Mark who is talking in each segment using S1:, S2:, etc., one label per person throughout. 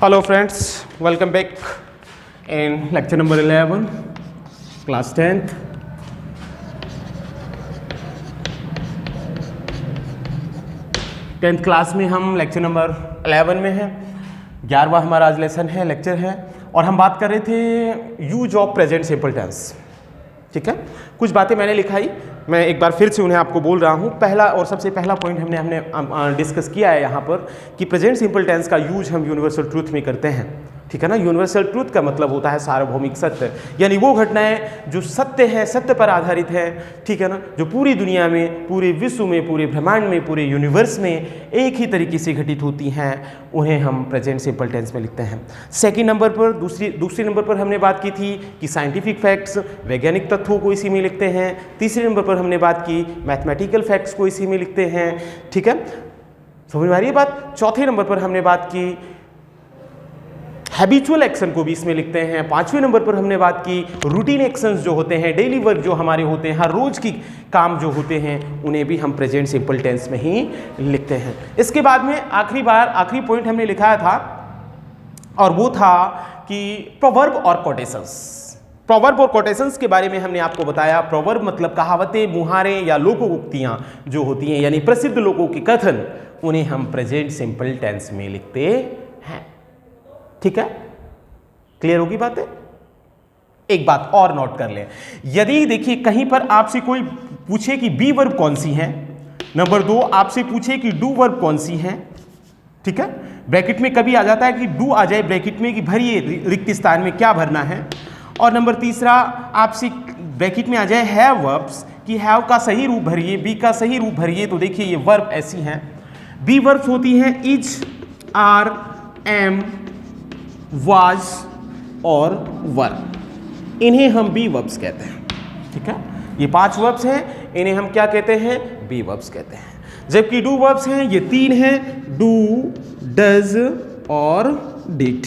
S1: Hello friends, welcome back in lecture number 11, class 10th. Tenth class में हम lecture number 11 में हैं। 11वां हमारा आज लेसन है, लेक्चर है, और हम बात कर रहे थे use of present simple tense. ठीक है, कुछ बातें मैंने लिखाई, मैं एक बार फिर से उन्हें आपको बोल रहा हूँ। पहला और सबसे पहला पॉइंट हमने डिस्कस किया है यहाँ पर कि प्रेजेंट सिंपल टेंस का यूज हम यूनिवर्सल ट्रूथ में करते हैं। ठीक है ना, यूनिवर्सल ट्रूथ का मतलब होता है सार्वभौमिक सत्य, यानी वो घटनाएं जो सत्य है, सत्य पर आधारित है। ठीक है ना, जो पूरी दुनिया में, पूरे विश्व में, पूरे ब्रह्मांड में, पूरे यूनिवर्स में एक ही तरीके से घटित होती हैं, उन्हें हम प्रेजेंट सिंपल टेंस में लिखते हैं। सेकंड नंबर पर दूसरे नंबर पर हमने बात की थी कि साइंटिफिक फैक्ट्स, वैज्ञानिक तथ्यों को इसी में लिखते हैं। तीसरे नंबर पर हमने बात की मैथमेटिकल फैक्ट्स को इसी में लिखते हैं। ठीक है, समझ में आ रही है बात। चौथे नंबर पर हमने बात की हैबिचुअल एक्शन को भी इसमें लिखते हैं। पांचवें नंबर पर हमने बात की रूटीन एक्शंस जो होते हैं, डेली वर्क जो हमारे होते हैं, हर रोज की काम जो होते हैं, उन्हें भी हम प्रेजेंट सिंपल टेंस में ही लिखते हैं। इसके बाद में आखिरी पॉइंट हमने लिखाया था, और वो था कि प्रोवर्ब और कोटेशंस। प्रोवर्ब और कोटेशंस के बारे में हमने आपको बताया। प्रोवर्ब मतलब कहावतें, मुहारे या लोकोक्तियां जो होती हैं, यानी प्रसिद्ध लोगों के कथन, उन्हें हम प्रेजेंट सिंपल टेंस में लिखते हैं। ठीक है, क्लियर होगी बातें। एक बात और नोट कर लें, यदि देखिए कहीं पर आपसे कोई पूछे कि बी वर्ब कौन सी है, नंबर 2 आपसे पूछे कि डू वर्ब कौन सी है। ठीक है, ब्रैकेट में कभी आ जाता है कि डू आ जाए ब्रैकेट में कि भरिए रिक्त स्थान में क्या भरना है, और नंबर तीसरा आपसे ब्रैकेट में आ जाए हैव वर्ब्स कि हैव का सही रूप भरिए, बी का सही रूप भरिए। तो देखिए ये वर्ब ऐसी हैं, बी वर्ब्स होती हैं इज, आर, एम, वाज और वर, इन्हें हम बी वर्ब्स कहते हैं। ठीक है, ये 5 वर्ब्स हैं, इन्हें हम क्या कहते हैं? बी वर्ब्स कहते हैं। जबकि डू वर्ब्स हैं, ये 3 हैं, डू, डज और डिड।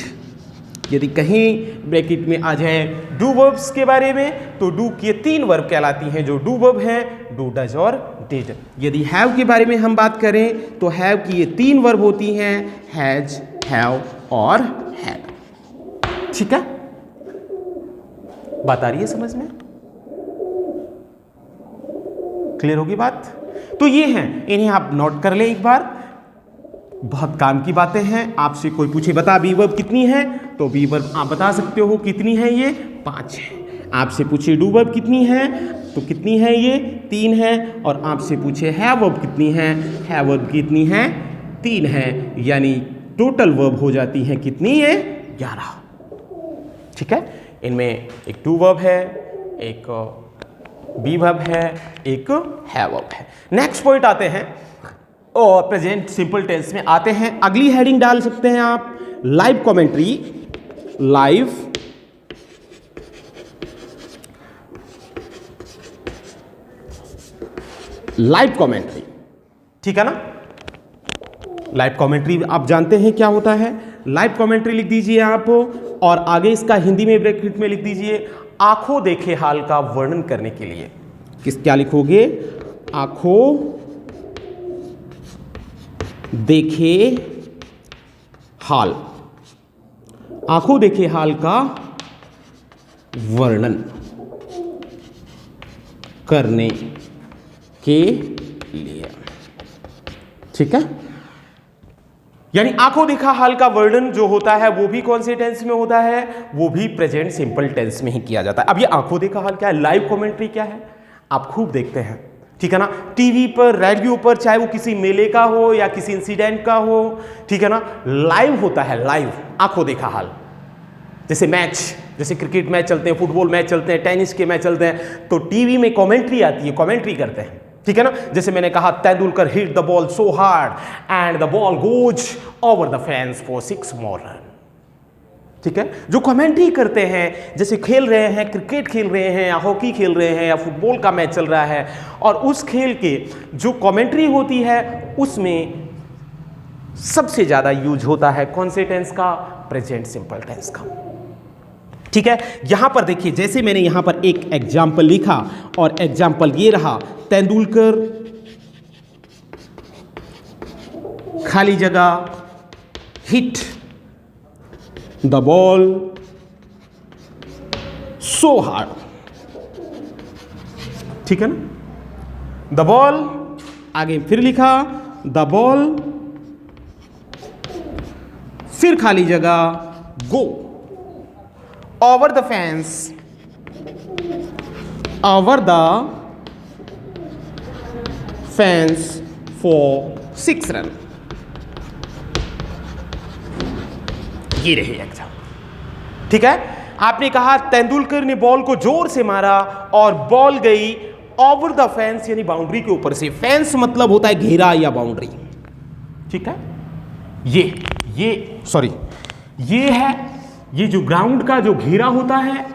S1: यदि कहीं ब्रैकेट में आ जाए डू वर्ब्स के बारे में, तो डू की 3 वर्ब कहलाती हैं जो डू वर्ब हैं, डू, डज और डिड। यदि हैव के बारे में हम बात करें तो हैव की ये 3 वर्ब होती हैं, हैज, हैव और हैड। ठीक है, बात आ रही है समझ में? क्लियर होगी बात? तो ये हैं, इन्हें आप नोट कर लें एक बार, बहुत काम की बातें हैं। आपसे कोई पूछे बता बी वर्ब कितनी है, तो बी वर्ब आप बता सकते हो कितनी है, ये 5 है। आपसे पूछे डू वर्ब कितनी है, तो कितनी है, ये 3 है। और आपसे पूछे हैव वर्ब कितनी है, हैव वर्ब कितनी है, 3 है। यानी टोटल वर्ब हो जाती है कितनी है, 11। ठीक है, इनमें एक टू वर्ब है, एक बी वर्ब है, एक हैव वर्ब है। नेक्स्ट पॉइंट आते हैं, और प्रेजेंट सिंपल टेंस में आते हैं। अगली हेडिंग डाल सकते हैं आप, लाइव कमेंट्री, लाइव कमेंट्री। ठीक है ना, लाइव कमेंट्री आप जानते हैं क्या होता है। लाइव कमेंट्री लिख दीजिए आप, और आगे इसका हिंदी में ब्रैकेट में लिख दीजिए आंखों देखे हाल का वर्णन करने के लिए। क्या लिखोगे? आंखों देखे हाल, आंखों देखे हाल का वर्णन करने के लिए। ठीक है, यानी आंखों देखा हाल का वर्णन जो होता है वो भी कौन से टेंस में होता है, वो भी प्रेजेंट सिंपल टेंस में ही किया जाता है। अब ये आंखों देखा हाल क्या है, लाइव कमेंट्री क्या है, आप खूब देखते हैं। ठीक है ना, टीवी पर, रेडियो पर, चाहे वो किसी मेले का हो या किसी इंसिडेंट का हो, ठीक है ना, लाइव होता है, लाइव आंखों देखा हाल। जैसे मैच, जैसे क्रिकेट मैच चलते हैं, फुटबॉल मैच चलते हैं, टेनिस के मैच चलते हैं, तो टीवी में कमेंट्री आती है, कमेंट्री करते हैं। ठीक है ना, जैसे मैंने कहा Tendulkar hit the ball so hard and the ball goes over the fence for 6 more run. ठीक है, जो कमेंट्री करते हैं, जैसे खेल रहे हैं, क्रिकेट खेल रहे हैं या हॉकी खेल रहे हैं या फुटबॉल का मैच चल रहा है, और उस खेल के जो कमेंट्री होती है उसमें सबसे ज्यादा यूज होता है कौन से टेंस का? प्रेजेंट सिंपल टेंस का। ठीक है, यहां पर देखिए, जैसे मैंने यहां पर एक एग्जाम्पल लिखा, और एग्जाम्पल ये रहा, तेंदुलकर खाली जगह hit the ball so hard, ठीक है ना। द बॉल, आगे फिर लिखा द बॉल, फिर खाली जगह go over the fence, over the fence for 6 run. ये रहे एग्जाम, ठीक है। आपने कहा तेंदुलकर ने बॉल को जोर से मारा और बॉल गई ओवर द फेंस, यानी बाउंड्री के ऊपर से। फेंस मतलब होता है घेरा या बाउंड्री, ठीक है। ये है, ये जो ग्राउंड का जो घेरा होता है,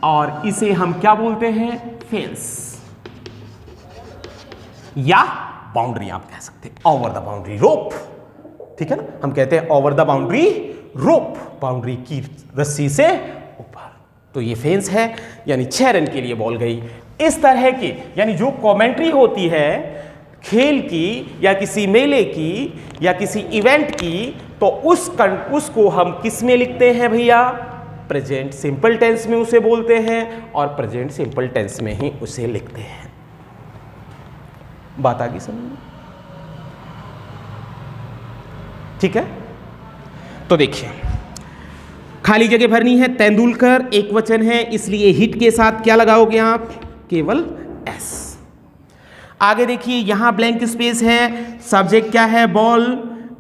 S1: और इसे हम क्या बोलते हैं, फेंस या बाउंड्री आप कह सकते हैं, ओवर द बाउंड्री रोप, ठीक है ना। हम कहते हैं over the boundary rope, boundary की रस्सी से ऊपर। तो ये फेंस है, यानी 6 रन के लिए बॉल गई। इस तरह की, यानी जो कमेंट्री होती है खेल की या किसी मेले की या किसी इवेंट की, तो उसको हम किस में लिखते हैं भैया, प्रेजेंट सिंपल टेंस में उसे बोलते हैं, और प्रेजेंट सिंपल टेंस में ही उसे लिखते हैं। बात आ गई समझ में, ठीक है। तो देखिए, खाली जगह भरनी है। तेंदुलकर एक वचन है, इसलिए हिट के साथ क्या लगाओगे आप, केवल एस। आगे देखिए, यहां ब्लैंक स्पेस है, सब्जेक्ट क्या है, बॉल,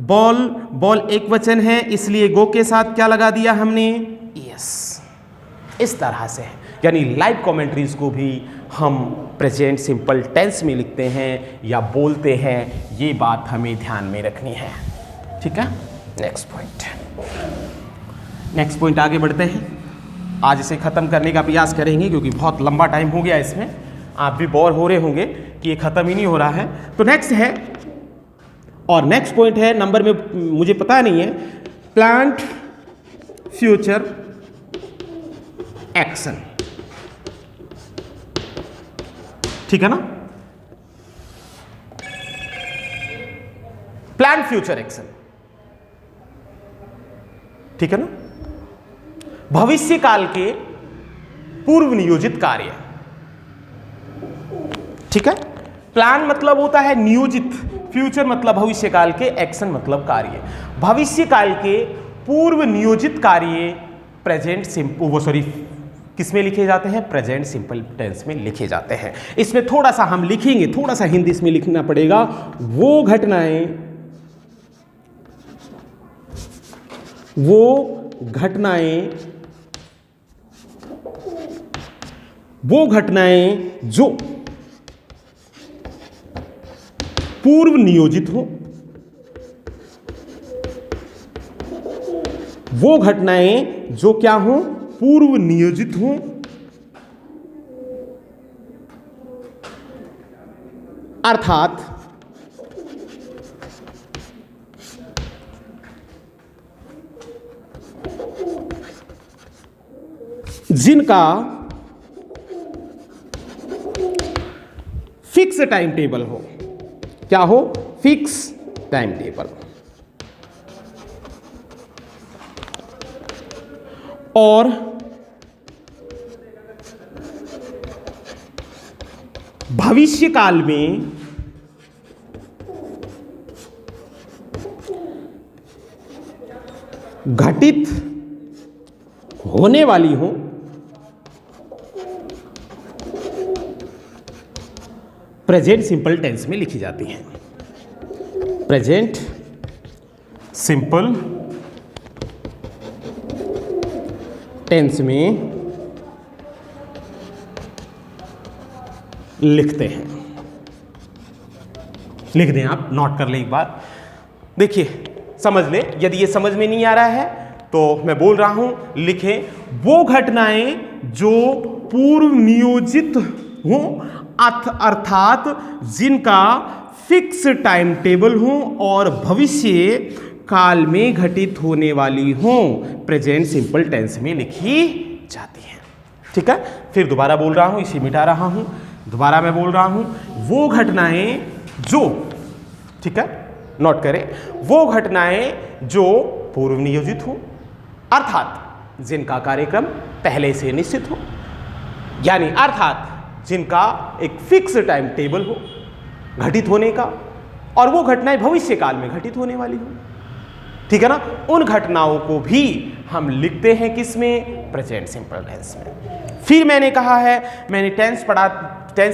S1: बॉल, बॉल एक वचन है, इसलिए गो के साथ क्या लगा दिया हमने, यस। इस तरह से, यानी लाइव कमेंट्रीज को भी हम प्रेजेंट सिंपल टेंस में लिखते हैं या बोलते हैं, ये बात हमें ध्यान में रखनी है, ठीक है। नेक्स्ट पॉइंट आगे बढ़ते हैं। आज इसे ख़त्म करने का प्रयास करेंगे क्योंकि बहुत लंबा टाइम हो गया इसमें, आप भी बोर हो रहे होंगे कि ये ख़त्म ही नहीं हो रहा है। तो नेक्स्ट है, और नेक्स्ट पॉइंट है, नंबर में मुझे पता नहीं है, प्लांट फ्यूचर एक्शन, ठीक है ना। प्लांट फ्यूचर एक्शन, ठीक है ना। भविष्य काल के पूर्व नियोजित कार्य, ठीक है। प्लान मतलब होता है नियोजित, फ्यूचर मतलब भविष्य काल के, एक्शन मतलब कार्य। भविष्य काल के पूर्व नियोजित कार्य प्रेजेंट किस में लिखे जाते हैं, प्रेजेंट सिंपल टेंस में लिखे जाते हैं। इसमें थोड़ा सा हम लिखेंगे, थोड़ा सा हिंदी इसमें लिखना पड़ेगा। वो घटनाएं जो पूर्व नियोजित हो, वो घटनाएं जो क्या हो, पूर्व नियोजित हो, अर्थात जिनका फिक्स टाइम टेबल हो। क्या हो, फिक्स टाइम टेबल, और भविष्य काल में घटित होने वाली हो, प्रेजेंट सिंपल टेंस में लिखी जाती हैं। प्रेजेंट सिंपल टेंस में लिखते हैं। लिख दें, आप नोट कर लें एक बार। देखिए, समझ लें, यदि ये समझ में नहीं आ रहा है तो मैं बोल रहा हूं, लिखें, वो घटनाएं जो पूर्व नियोजित हों, अर्थात जिनका फिक्स टाइम टेबल हो और भविष्य काल में घटित होने वाली हों, प्रेजेंट सिंपल टेंस में लिखी जाती है। ठीक है, फिर दोबारा बोल रहा हूं, इसे मिटा रहा हूं, दोबारा मैं बोल रहा हूं, वो घटनाएं जो, ठीक है, नोट करें, वो घटनाएं जो पूर्व नियोजित हो अर्थात जिनका कार्यक्रम पहले से निश्चित हो, यानी अर्थात जिनका एक फिक्स टाइम टेबल हो घटित होने का, और वो घटनाएं भविष्य काल में घटित होने वाली हो, ठीक है ना। उन घटनाओं को भी हम लिखते हैं किसमें, प्रेजेंट सिंपल टेंस में। फिर मैंने कहा है, मैंने टेंस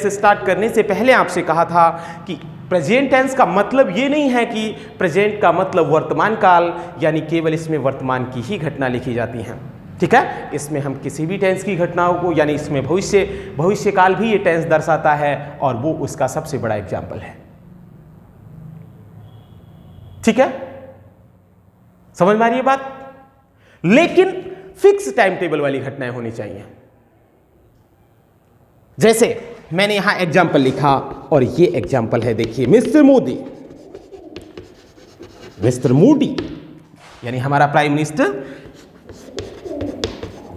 S1: स्टार्ट करने से पहले आपसे कहा था कि प्रेजेंट टेंस का मतलब ये नहीं है कि प्रेजेंट का मतलब वर्तमान काल, यानी केवल इसमें वर्तमान की ही घटना लिखी जाती हैं, ठीक है। इसमें हम किसी भी टेंस की घटनाओं को, यानी इसमें भविष्य काल भी ये टेंस दर्शाता है, और वो उसका सबसे बड़ा एग्जाम्पल है, ठीक है। समझ में आ रही है बात। लेकिन फिक्स टाइम टेबल वाली घटनाएं होनी चाहिए। जैसे मैंने यहां एग्जाम्पल लिखा, और ये एग्जाम्पल है, देखिए, मिस्टर मोदी यानी हमारा प्राइम मिनिस्टर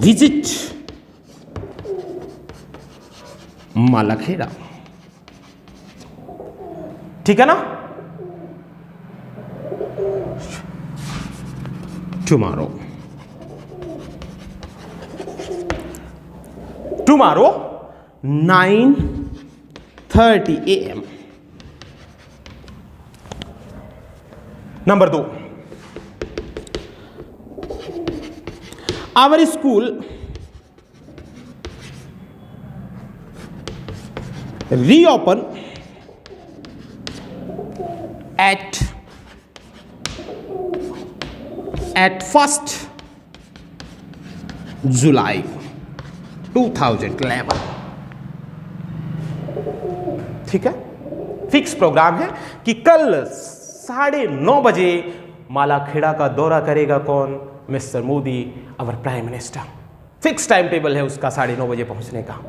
S1: विजिट मालाखेड़ा, ठीक है ना, tomorrow 9:30 AM। Number 2, our school reopen at 1st July 2011, ठीक है। फिक्स प्रोग्राम है कि कल 9:30 बजे मालाखेड़ा का दौरा करेगा कौन, mister Modi, our prime minister. Fix time table है उसका 9:30 बजे पहुंचने का।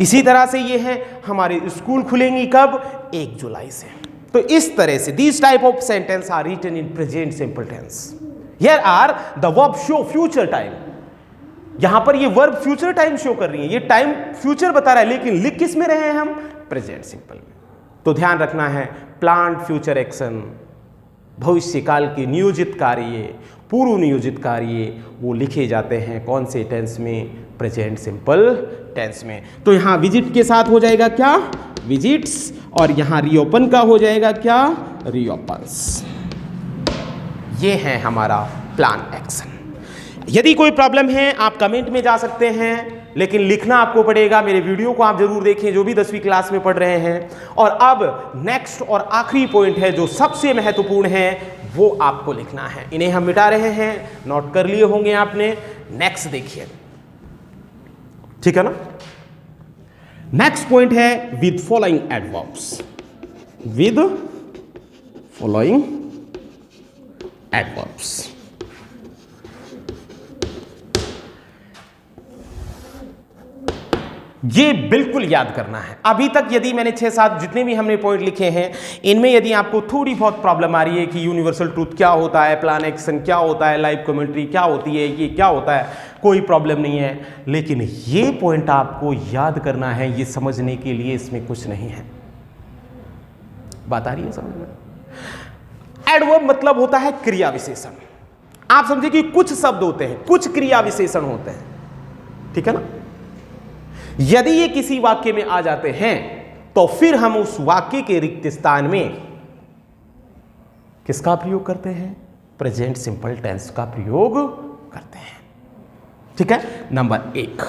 S1: इसी तरह से ये है, हमारे स्कूल खुलेंगी कब, 1 जुलाई से। तो इस तरह से these type of sentence are written in present simple tense. Here are the verb show future time. यहां पर ये वर्ब फ्यूचर टाइम शो कर रही है, ये टाइम फ्यूचर बता रहा है, लेकिन लिख किस में रहे हैं हम, प्रेजेंट सिंपल में। तो ध्यान रखना है, प्लान्ड फ्यूचर एक्शन, भविष्य काल के नियोजित कार्य, पूर्व नियोजित कार्य, वो लिखे जाते हैं कौन से टेंस में, प्रेजेंट सिंपल टेंस में। तो यहां विजिट के साथ हो जाएगा क्या, विजिट्स, और यहां रीओपन का हो जाएगा क्या, रीओपन्स। ये है हमारा प्लान एक्शन। यदि कोई प्रॉब्लम है आप कमेंट में जा सकते हैं, लेकिन लिखना आपको पड़ेगा। मेरे वीडियो को आप जरूर देखें जो भी 10वीं क्लास में पढ़ रहे हैं। और अब नेक्स्ट और आखिरी पॉइंट है जो सबसे महत्वपूर्ण है, वो आपको लिखना है। इन्हें हम मिटा रहे हैं, नोट कर लिए होंगे आपने। नेक्स्ट देखिए, ठीक है ना। नेक्स्ट पॉइंट है with following adverbs, with following adverbs. ये बिल्कुल याद करना है। अभी तक यदि मैंने 6-7 जितने भी हमने पॉइंट लिखे हैं, इनमें यदि आपको थोड़ी बहुत प्रॉब्लम आ रही है कि यूनिवर्सल ट्रूथ क्या होता है, प्लान एक्शन क्या होता है, लाइव कमेंट्री क्या होती है, ये क्या होता है, कोई प्रॉब्लम नहीं है। लेकिन ये पॉइंट आपको याद करना है, ये समझने के लिए इसमें कुछ नहीं है। बात आ रही है समझ में। एडवर्ब मतलब होता है क्रिया विशेषण। आप समझे कि कुछ शब्द होते हैं, कुछ क्रिया विशेषण होते हैं, ठीक है ना। यदि ये किसी वाक्य में आ जाते हैं तो फिर हम उस वाक्य के रिक्त स्थान में किसका प्रयोग करते हैं, प्रेजेंट सिंपल टेंस का प्रयोग करते हैं, ठीक है। नंबर 1,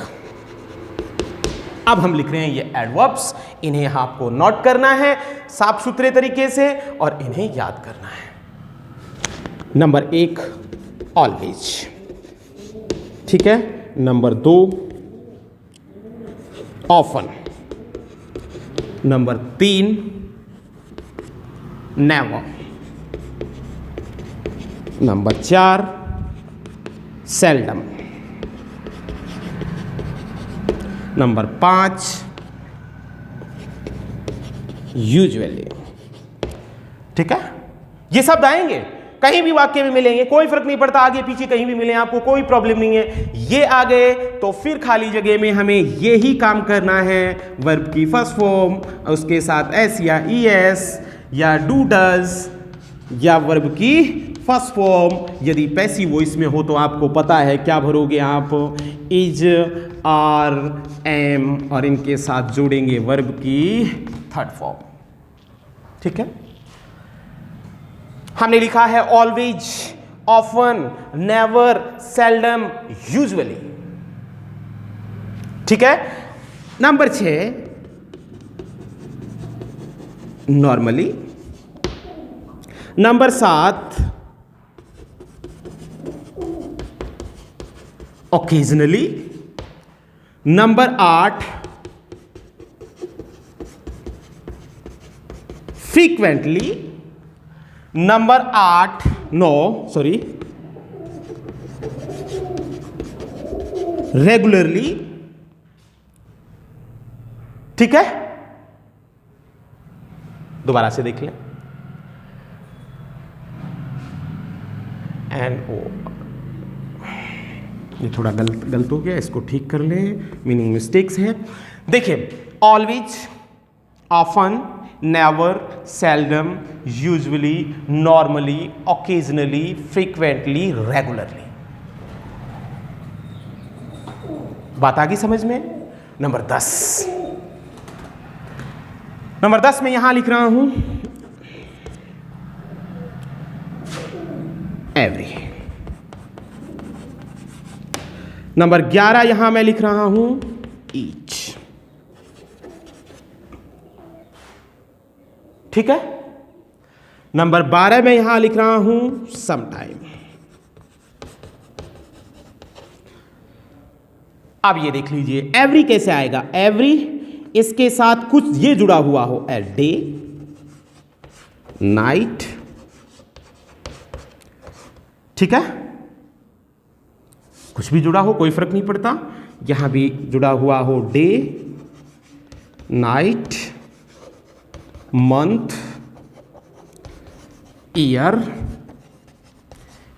S1: अब हम लिख रहे हैं ये एडवर्ब्स। इन्हें आपको नोट करना है साफ सुथरे तरीके से और इन्हें याद करना है। नंबर 1 ऑलवेज, ठीक है। Number 2 often. Number 3 never. Number 4 seldom. Number 5 usually, ठीक है। ये शब्द आएंगे कहीं भी वाक्य में मिलेंगे, कोई फर्क नहीं पड़ता, आगे पीछे कहीं भी मिले आपको कोई प्रॉब्लम नहीं है। ये आ गए तो फिर खाली जगह में हमें ये ही काम करना है, वर्ब की फर्स्ट फॉर्म, उसके साथ एस या ईएस या डू डज, या वर्ब की फर्स्ट फॉर्म यदि पैसिव वॉइस में हो तो आपको पता है क्या भरोगे आप, इज, आर, एम और इनके साथ जोड़ेंगे वर्ब की थर्ड फॉर्म। ठीक है, हमने लिखा है always, often, never, seldom, usually. ठीक है, number 6 normally, number 7 occasionally, number 8 frequently, number 9 regularly. ठीक है, दोबारा से देख लें, एंड ओ, ये थोड़ा गलत हो गया, इसको ठीक कर लें, मीनिंग मिस्टेक्स है। देखिए, always, often, never, seldom, usually, normally, occasionally, frequently, regularly. बात आ गई समझ में? नंबर 10 में यहां लिख रहा हूं एवरी। नंबर 11 यहां मैं लिख रहा हूं ईच। ठीक है, नंबर 12 में यहां लिख रहा हूं समटाइम। अब ये देख लीजिए एवरी कैसे आएगा, एवरी इसके साथ कुछ ये जुड़ा हुआ हो, ए डे, नाइट। ठीक है, कुछ भी जुड़ा हो कोई फर्क नहीं पड़ता, यहां भी जुड़ा हुआ हो डे, नाइट, मंथ, ईयर,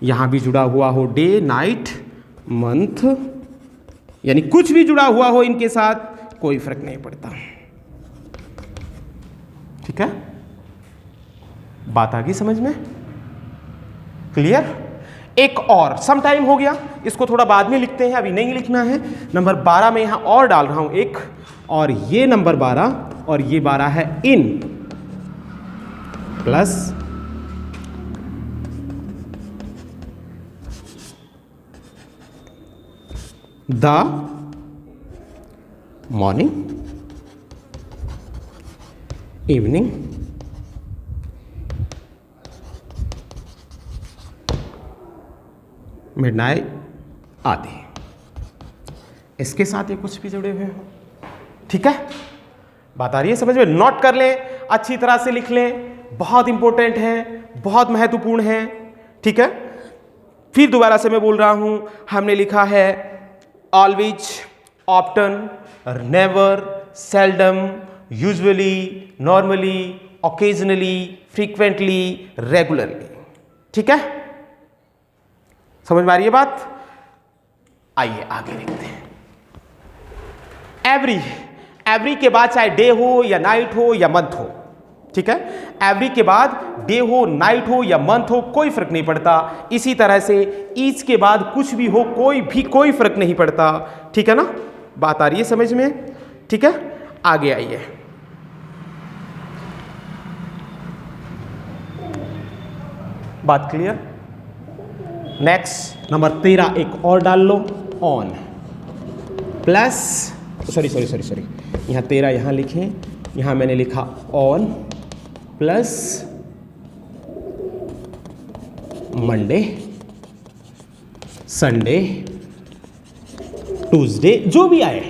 S1: यहां भी जुड़ा हुआ हो डे, नाइट, मंथ, यानी कुछ भी जुड़ा हुआ हो इनके साथ कोई फर्क नहीं पड़ता। ठीक है, बात आ गई समझ में? क्लियर? एक और सम टाइम हो गया, इसको थोड़ा बाद में लिखते हैं, अभी नहीं लिखना है। नंबर 12 में यहां और डाल रहा हूं एक, और ये नंबर 12 और ये 12 है इन plus the morning, evening, midnight आदि, इसके साथ ये कुछ भी जुड़े हुए हो। ठीक है, बात आ रही है समझ में? नोट कर लें, अच्छी तरह से लिख लें, बहुत इंपॉर्टेंट है, बहुत महत्वपूर्ण है। ठीक है, फिर दोबारा से मैं बोल रहा हूं, हमने लिखा है always, often, never, seldom, usually, normally, occasionally, frequently, regularly. ठीक है, समझ में आ रही है बात? आइए आगे लिखते हैं। एवरी, एवरी के बाद चाहे डे हो या नाइट हो या मंथ हो, ठीक है, एवरी के बाद डे हो, नाइट हो या मंथ हो, कोई फर्क नहीं पड़ता। इसी तरह से ईच के बाद कुछ भी हो, कोई फर्क नहीं पड़ता। ठीक है ना, बात आ रही है समझ में? ठीक है, आगे आइए। बात क्लियर? नेक्स्ट नंबर 13 एक और डाल लो, ऑन प्लस सॉरी यहाँ 13 यहाँ लिखें, यहाँ मैंने लिखा on plus Monday, Sunday, Tuesday, जो भी आए।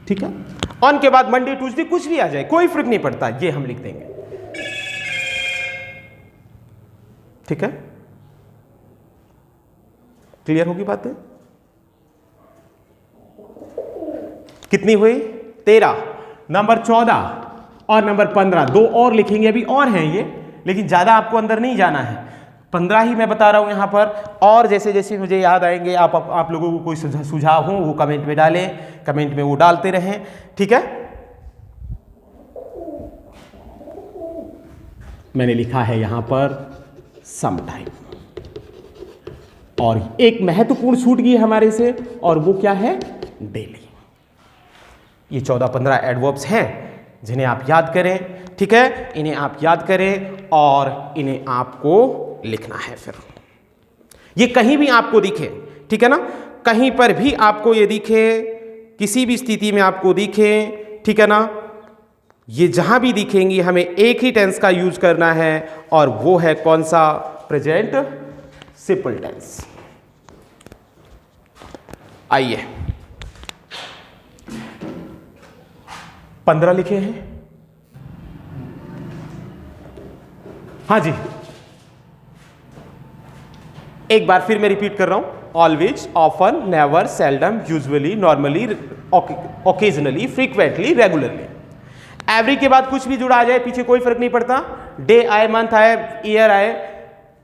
S1: ठीक है, ऑन के बाद मंडे, ट्यूसडे कुछ भी आ जाए, कोई फर्क नहीं पड़ता, ये हम लिख देंगे। ठीक है, क्लियर होगी बातें? कितनी हुई? 13, नंबर 14 और नंबर 15, दो और लिखेंगे, अभी और हैं ये, लेकिन ज्यादा आपको अंदर नहीं जाना है, 15 ही मैं बता रहा हूं यहां पर। और जैसे जैसे मुझे याद आएंगे, आप लोगों को कोई सुझाव हो वो कमेंट में डालें, कमेंट में वो डालते रहें। ठीक है, मैंने लिखा है यहां पर सम टाइम। और एक महत्वपूर्ण छूट गई हमारे से, और वो क्या है? डेली। ये 14-15 एडवर्ब्स हैं जिन्हें आप याद करें, ठीक है, इन्हें आप याद करें और इन्हें आपको लिखना है। फिर ये कहीं भी आपको दिखे, ठीक है ना, कहीं पर भी आपको ये दिखे, किसी भी स्थिति में आपको दिखे, ठीक है ना, ये जहां भी दिखेंगी हमें एक ही टेंस का यूज करना है, और वो है कौन सा? Present simple tense. आइए 15 लिखे हैं। हाँ जी, एक बार फिर मैं रिपीट कर रहा हूं। Always, often, never, seldom, usually, normally, occasionally, frequently, regularly. Every के बाद कुछ भी जुड़ा आ जाए पीछे कोई फर्क नहीं पड़ता। डे आए, मंथ आए, ईयर आए,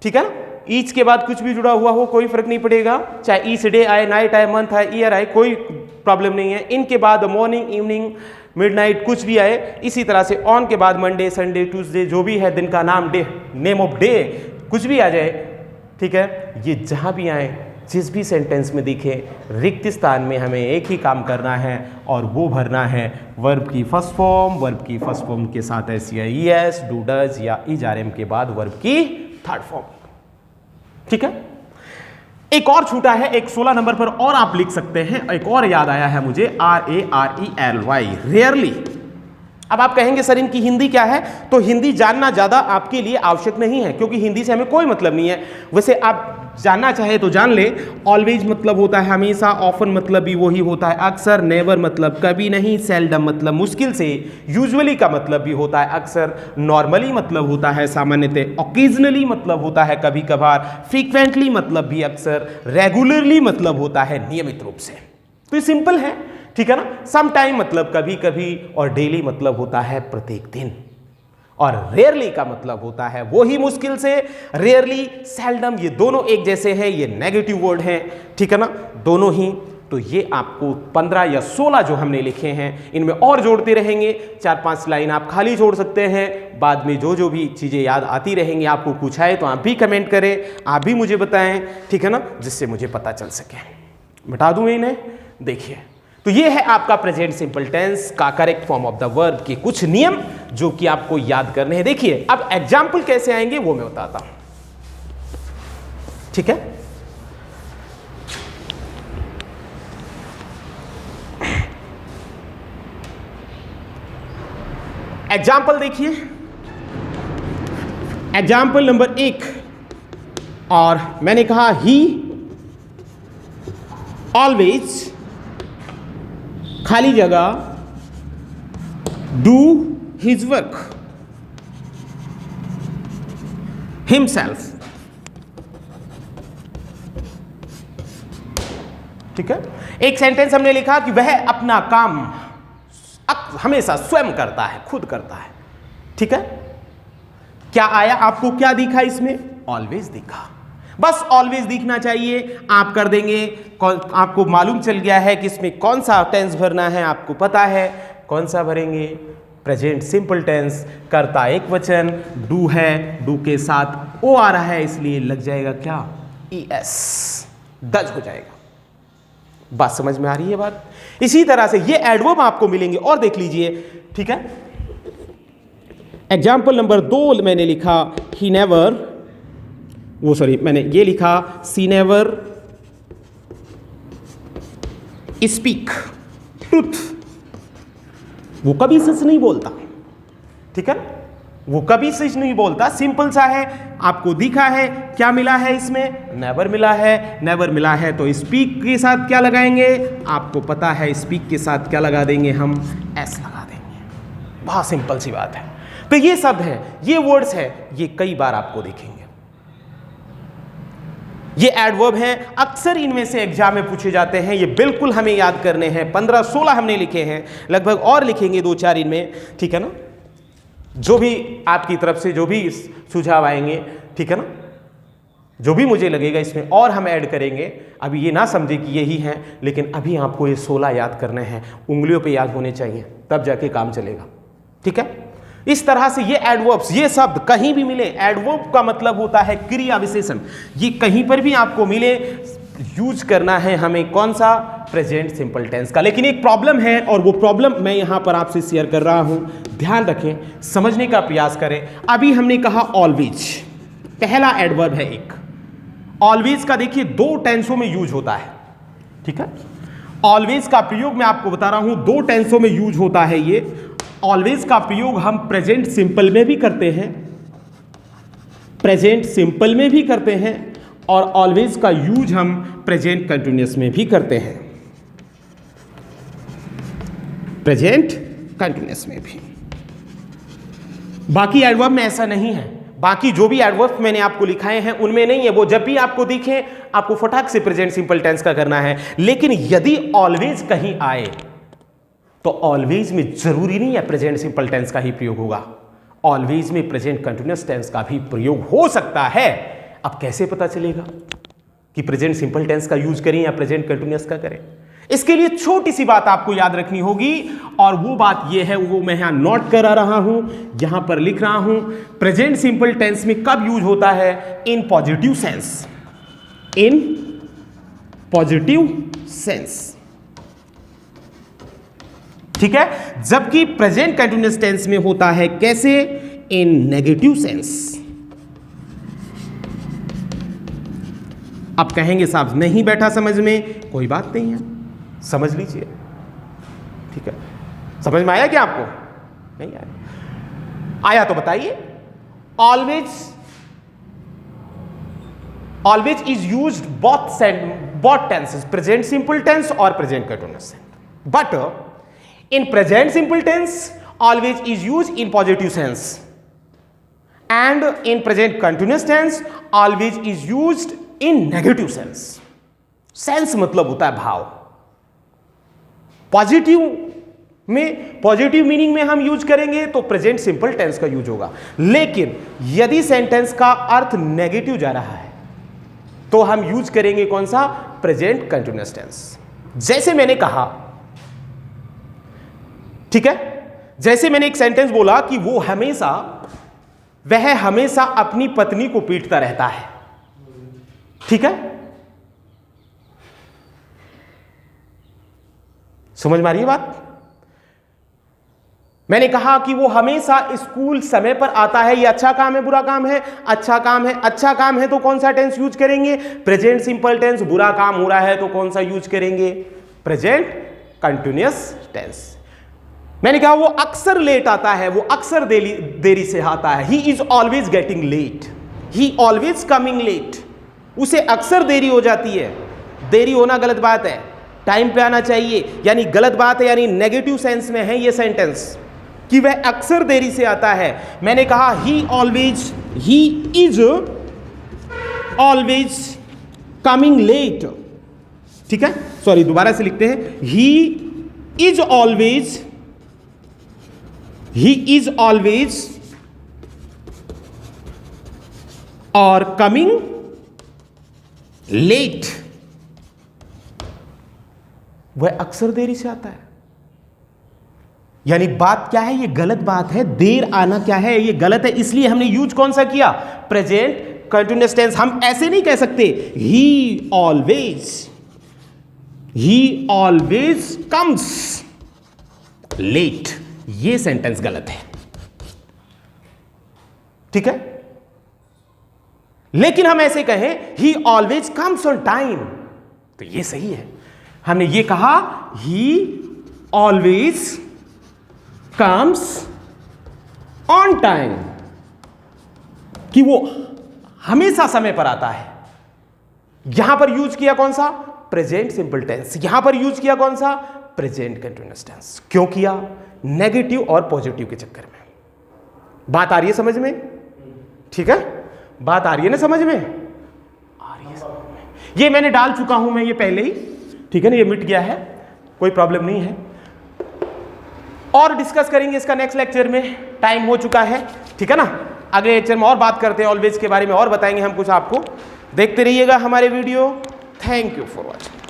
S1: ठीक है ना। ईच के बाद कुछ भी जुड़ा हुआ हो कोई फर्क नहीं पड़ेगा, चाहे ईच डे आए, नाइट आए, मंथ आए, ईयर आए, कोई प्रॉब्लम नहीं है। इनके बाद मॉर्निंग, इवनिंग, मिडनाइट कुछ भी आए। इसी तरह से ऑन के बाद मंडे, संडे, ट्यूसडे, जो भी है दिन का नाम, डे, नेम ऑफ डे, कुछ भी आ जाए, ठीक है। ये जहां भी आए, जिस भी सेंटेंस में दिखे, रिक्त स्थान में हमें एक ही काम करना है, और वो भरना है वर्ब की फर्स्ट फॉर्म, वर्ब की फर्स्ट फॉर्म के साथ एस या ईएस, डू, डज या इज, आर, एम के बाद वर्ब की थर्ड फॉर्म, ठीक है। एक और छूटा है, एक 16 नंबर पर और आप लिख सकते हैं। एक और याद आया है मुझे, RARELY, रेयरली। अब आप कहेंगे सर इनकी हिंदी क्या है? तो हिंदी जानना ज्यादा आपके लिए आवश्यक नहीं है, क्योंकि हिंदी से हमें कोई मतलब नहीं है। वैसे आप जानना चाहे तो जान ले। ऑलवेज मतलब होता है हमेशा, ऑफन मतलब भी वही होता है अक्सर, नेवर मतलब कभी नहीं, सेल्डम मतलब मुश्किल से, यूजुअली का मतलब भी होता है अक्सर, नॉर्मली मतलब होता है सामान्यतः, ओकेजनली मतलब होता है कभी कभार, फ्रीक्वेंटली मतलब भी अक्सर, रेगुलरली मतलब होता है नियमित रूप से। तो ये सिंपल है, ठीक है ना। सम टाइम मतलब कभी कभी, और डेली मतलब होता है प्रत्येक दिन, और रेयरली का मतलब होता है वो ही मुश्किल से। रेयरली, सेल्डम, ये दोनों एक जैसे हैं, ये नेगेटिव वर्ड हैं, ठीक है ना, दोनों ही। तो ये आपको 15 या 16 जो हमने लिखे हैं, इनमें और जोड़ते रहेंगे। 4-5 लाइन आप खाली छोड़ सकते हैं, बाद में जो जो भी चीज़ें याद आती रहेंगी, आपको कुछ आए तो आप भी कमेंट करें, आप भी मुझे बताएं, ठीक है ना, जिससे मुझे पता चल सके। मिटा दूँ इन्हें, देखिए। तो ये है आपका प्रेजेंट सिंपल टेंस का correct form of the verb के कुछ नियम जो कि आपको याद करने हैं। देखिए अब एग्जाम्पल कैसे आएंगे वो मैं बताता हूं, ठीक है। एग्जाम्पल देखिए, एग्जाम्पल नंबर 1, और मैंने कहा ही ऑलवेज, खाली जगह, डू हिज वर्क हिमसेल्फ, ठीक है। एक सेंटेंस हमने लिखा कि वह अपना काम हमेशा स्वयं करता है, खुद करता है, ठीक है। क्या आया आपको, क्या दिखा इसमें? ऑलवेज दिखा। बस ऑलवेज दिखना चाहिए, आप कर देंगे। आपको मालूम चल गया है कि इसमें कौन सा टेंस भरना है, आपको पता है कौन सा भरेंगे। प्रेजेंट सिंपल टेंस, कर्ता एक वचन, डू है, डू के साथ ओ आ रहा है इसलिए लग जाएगा क्या? ES, डज हो जाएगा। बात समझ में आ रही है बात? इसी तरह से ये एडवर्ब आपको मिलेंगे और देख लीजिए, ठीक है। एग्जाम्पल नंबर 2 मैंने लिखा ही नेवर, मैंने ये लिखा सी नेवर स्पीक ट्रूथ, वो कभी सच नहीं बोलता, ठीक है, वो कभी सच नहीं बोलता। सिंपल सा है, आपको दिखा है, क्या मिला है इसमें? नेवर मिला है। नेवर मिला है तो स्पीक के साथ क्या लगाएंगे? आपको पता है स्पीक के साथ क्या लगा देंगे हम? एस लगा देंगे। बहुत सिंपल सी बात है। तो ये शब्द है, ये वर्ड्स है, ये कई बार आपको दिखेंगे। ये एडवर्ब हैं, अक्सर इनमें से एग्जाम में पूछे जाते हैं। ये बिल्कुल हमें याद करने हैं। 15-16 हमने लिखे हैं, लगभग और लिखेंगे 2-4 इनमें, ठीक है ना। जो भी आपकी तरफ से जो भी सुझाव आएंगे, ठीक है ना, जो भी मुझे लगेगा इसमें और हम ऐड करेंगे। अभी ये ना समझे कि यही हैं, लेकिन अभी आपको ये 16 याद करने हैं, उंगलियों पे याद होने चाहिए, तब जाके काम चलेगा, ठीक है। इस तरह से ये एडवर्ब्स, ये शब्द कहीं भी मिले, एडवर्ब का मतलब होता है क्रिया विशेषण, ये कहीं पर भी आपको मिले, यूज करना है हमें कौन सा, प्रेजेंट सिंपल टेंस का। लेकिन एक प्रॉब्लम है और वो प्रॉब्लम मैं यहां पर आपसे शेयर कर रहा हूं, ध्यान रखें, समझने का प्रयास करें। अभी हमने कहा ऑलवेज, पहला एडवर्ब है एक। ऑलवेज का देखिए दो टेंसों में यूज होता है, ठीक है। ऑलवेज का प्रयोग मैं आपको बता रहा हूं, दो टेंसों में यूज होता है ये। ऑलवेज का प्रयोग हम प्रेजेंट सिंपल में भी करते हैं, प्रेजेंट सिंपल में भी करते हैं, और ऑलवेज का यूज हम प्रेजेंट कंटिन्यूअस में भी करते हैं, प्रेजेंट कंटिन्यूअस में भी। बाकी एडवर्ब में ऐसा नहीं है, बाकी जो भी एडवर्ब मैंने आपको लिखाए हैं उनमें नहीं है। वो जब भी आपको दिखे आपको फटाक से प्रेजेंट सिंपल टेंस का करना है। लेकिन यदि ऑलवेज कहीं आए तो ऑलवेज में जरूरी नहीं है प्रेजेंट सिंपल टेंस का ही प्रयोग होगा, ऑलवेज में प्रेजेंट कंटिन्यूअस टेंस का भी प्रयोग हो सकता है। अब कैसे पता चलेगा कि प्रेजेंट सिंपल टेंस का यूज करें या प्रेजेंट कंटिन्यूअस का करें? इसके लिए छोटी सी बात आपको याद रखनी होगी, और वो बात ये है, वो मैं यहां नोट करा रहा हूं, यहां पर लिख रहा हूं। प्रेजेंट सिंपल टेंस में कब यूज होता है? इन पॉजिटिव सेंस, इन पॉजिटिव सेंस, ठीक है। जबकि प्रेजेंट कंटिन्यूअस टेंस में होता है कैसे? इन नेगेटिव सेंस। अब कहेंगे साहब नहीं बैठा समझ में, कोई बात नहीं है, समझ लीजिए, ठीक है। समझ में आया क्या आपको? नहीं आया? आया तो बताइए। Always, always is used both tenses, present simple tense और present continuous tense. But in present simple tense always is used in positive sense, and in present continuous tense always is used in negative sense. Sense मतलब होता है भाव। Positive में, positive meaning में हम use करेंगे तो प्रेजेंट सिंपल टेंस का यूज होगा। लेकिन यदि सेंटेंस का अर्थ नेगेटिव जा रहा है तो हम यूज करेंगे कौन सा? Present continuous tense. जैसे मैंने कहा, ठीक है, जैसे मैंने एक सेंटेंस बोला कि वह हमेशा अपनी पत्नी को पीटता रहता है, ठीक है। समझ में आ रही है बात? मैंने कहा कि वो हमेशा स्कूल समय पर आता है, ये अच्छा काम है बुरा काम है? अच्छा काम है। अच्छा काम है तो कौन सा टेंस यूज करेंगे? Present simple tense. बुरा काम हो रहा है तो कौन सा यूज करेंगे? Present continuous tense. मैंने कहा वो अक्सर लेट आता है, वो अक्सर देरी से आता है। He is always getting late, he always coming late. उसे अक्सर देरी हो जाती है। देरी होना गलत बात है, टाइम पे आना चाहिए, यानी गलत बात है, यानी नेगेटिव सेंस में है ये सेंटेंस कि वह अक्सर देरी से आता है। मैंने कहा he is always coming late, ठीक है। सॉरी, दोबारा से लिखते हैं, ही इज ऑलवेज और कमिंग लेट। वह अक्सर देरी से आता है, यानी बात क्या है? ये गलत बात है। देर आना क्या है? ये गलत है। इसलिए हमने यूज कौन सा किया? Present continuous tense. हम ऐसे नहीं कह सकते ही ऑलवेज कम्स लेट, ये सेंटेंस गलत है, ठीक है। लेकिन हम ऐसे कहें he always comes on time, तो ये सही है। हमने ये कहा he always comes on time, कि वो हमेशा समय पर आता है। यहां पर यूज किया कौन सा? Present simple tense. यहां पर यूज किया कौन सा? Present continuous tense. क्यों किया? नेगेटिव और पॉजिटिव के चक्कर में। बात आ रही है समझ में? ठीक है, बात आ रही है ना समझ में? आ रही है समझ में। ये मैंने डाल चुका हूं मैं ये पहले ही, ठीक है ना, ये मिट गया है, कोई प्रॉब्लम नहीं है। और डिस्कस करेंगे इसका नेक्स्ट लेक्चर में, टाइम हो चुका है, ठीक है ना। अगले लेक्चर में और बात करते हैं ऑलवेज के बारे में, और बताएंगे हम कुछ आपको। देखते रहिएगा हमारे video. Thank you for watching.